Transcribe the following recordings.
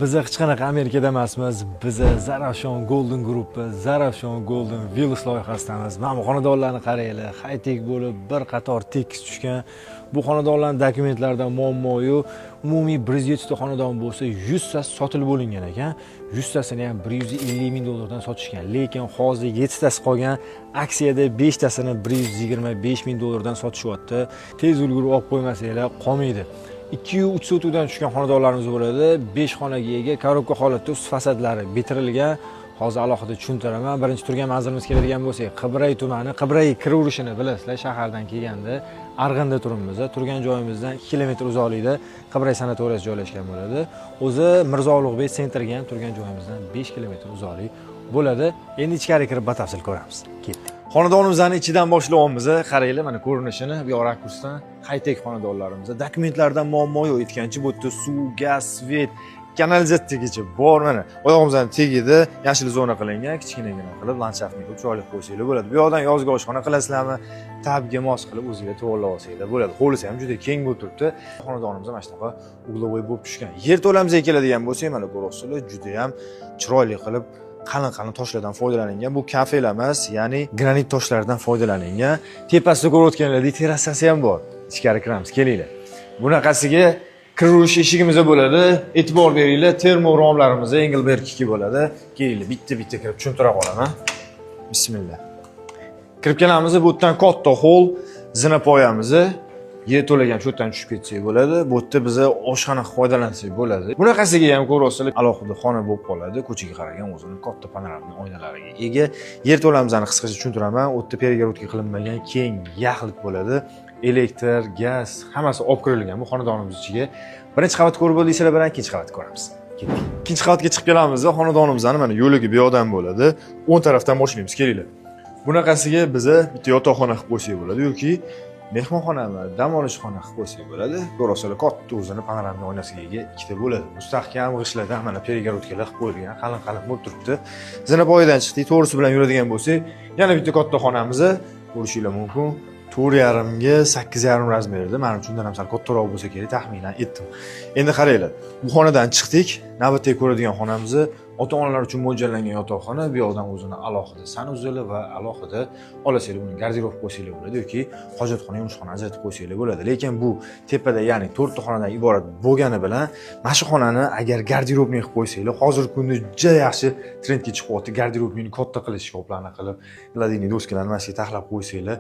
Biz hech qanaqa Amerikada emasmiz. Biz Zarafshon Golden Group, Zarafshon Golden Villas loyihasidamiz. Mana bu xonadonlarni qaranglar, high-tech bo'lib, bir qator tekis tushgan. Bu xonadonlarning dokumentlaridan muammo-yu, umumiy 170 ta xonadon bo'lsa, 100 tasi sotilib bo'lingan ekan. 100 tasini ham 150 ming dollardan sotishgan. Lekin hozir 7 tasi qolgan. Aksiyada 5 tasini 125 ming dollardan sotishyapti. Tez ulgurib olib qo'ymasanglar qolmaydi. 2-3 sotuvdan tushgan xonadonlarimiz bo'ladi. 5 xonaga ega, korobka holatda ust fasadlari bitirilgan. Hozir alohida tushuntiraman. Birinchi turgan manzilimiz keladigan bo'lsak, Qibray tumani, Qibray kiraverishini bilasizlar, shahardan kelganda Arg'inda turibmiz. Turgan joyimizdan 2 kilometr uzoqlikda Qibray sanatoriyasi joylashgan bo'ladi. O'zi Mirzo Ulug'bek sentrga ham turgan joyimizdan 5 kilometr uzoqlik bo'ladi. Endi ichkari kirib batafsil ko'ramiz. Ketdik. Xonadonimizni ichidan boshlayapmiz. Qaranglar, mana ko'rinishini, bu yoq rakursdan high-tech xonadonlarimiz. Dokumentlardan muammo yo'q. Aytgancha bu yerda suv, gaz, svet, kanalizatsiyagacha bor. Mana oyog'imizning tagida yashil zona qilingan, kichkinagina qilib landshaftni chiroyli qo'ysanglar bo'ladi. Bu yoqdan yozgi oshxona qilasizlarmi? Tabga mos qilib o'zingizga to'g'rilab olsanglar bo'ladi. Hovlisi ham juda keng bo'lib turibdi. Xonadonimiz mana shunaqa uglovoy bo'lib tushgan. Yer to'lamizga keladigan bo'lsak, mana bu ro'suli juda ham chiroyli qilib qalin toshlardan foydalanilgan. Bu kafelar emas, ya'ni granit toshlardan foydalanilgan. Tepasida ko'rayotganlaridek terrasasi ham bor. Ichkari kiramiz, kelinglar. Bunaqasiga kirish eshigimiz bo'ladi. E'tibor beringlar, termo romlarimiz Engelberg 2 bo'ladi. Kelinglar, bitta-bitta kirib tushuntira qolaman. Bismillah. Kirib kelamiz. Bu yerdan katta hol, zinapoyamiz. Yer to'lagan shu yerdan tushib ketsak bo'ladi. Bu yerda biz oshxona foydalansak bo'ladi. Bunaqasiga ham ko'rasizlar, alohida xona bo'lib qoladi. Ko'chaga qaragan o'zining katta panoramli oynalariga ega. Yer to'lamizani qisqacha tushuntiraman. U yerda перегородка qilinmagan keng yaxlit bo'ladi. Elektr, gaz, hammasi olib kirilgan bu xonadonimiz ichiga. Birinchi qavat ko'rib bo'ldiysizlar bilan ikkinchi qavatni ko'ramiz. Ketdik. Ikkinchi qavatga chiqib kelamiz. Xonadonimizning mana yo'liga bu yoqdan bo'ladi. O'ng tarafdan boshlaymiz, kelinglar. Bunaqasiga biz bitta yotoqxona qilib qo'ysak bo'ladi yoki mehmonxonami, dam olish xona qilib qo'ysak bo'ladi. Ko'rasizlar, katta o'zini panoramli oynasiga ega ikkita bo'ladi. Mustahkam g'ishlardan mana перегородкаlar qilib qo'yilgan, qalin bo'lib turibdi. Zinapoyadan chiqdik, to'g'risi bilan yuradigan bo'lsak, yana bitta katta xonamizni ko'rishingiz mumkin. 4,5 ga 8,5 razmerda. Men uchun undan ham sal kattaroq bo'lsa kerak, taxminan aytdim. Endi qaranglar, bu xonadan chiqdik. Navbatdagi ko'radigan xonamiz ota-onalar uchun mo'ljallangan yotoqxona. Bu yoqdan o'zini alohida sanuzeli va alohida olasizlar, buni garderob qo'ysanglar bo'ladi yoki hojatxona, yumushxona ajratib qo'ysanglar bo'ladi. Lekin bu tepada, ya'ni 4 ta xonadan iborat bo'lgani bilan mana shu xonani agar garderobni qilib qo'ysanglar, hozirgi kunda juda yaxshi trendga chiqyapti. Garderobni katta qilish shkoflarni qilib, gladiniy doskalarni mana shu taxlab qo'ysanglar,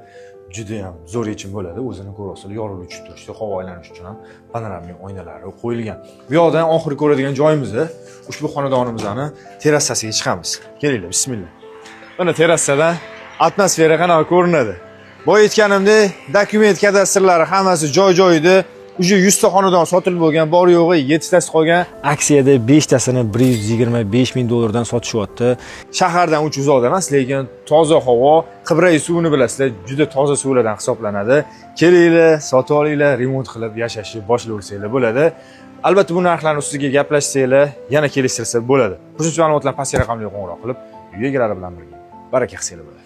juda ham zo'r yechim bo'ladi. O'zini ko'rasizlar, yoriluvchi turishda, havo aylanishi uchun ham panoramli oynalari qo'yilgan. Bu yoqdan oxirgi ko'radigan joyimiz ushbu xonadonimizning terrasasiga chiqamiz. Kelinglar, bismillah. Mana terrasadan atmosfera qanaqa ko'rinadi. Boya aytganimdek, dokument kadastrlari hammasi joy-joyida. Uje 100 ta xonadon sotilib bo'lgan, bor yo'g'i 7 tasi qolgan. Aksiyada 5 tasini 125 ming dollardan sotishyapti. Shahardan uch uzoqda emas, lekin toza havo, Qibray suvini bilasizlar, juda toza suvlardan hisoblanadi. Kelinglar, sotib olinglar, remont qilib yashashni boshlayversanglar bo'ladi. Albatta bu narxlarning ustiga gaplashsanglar, yana kelishtirsa bo'ladi. Qo'shimcha ma'lumotlar pastki raqamli qo'ng'iroq qilib, uyga egilari bilan birga baraka qilsanglar bo'ladi.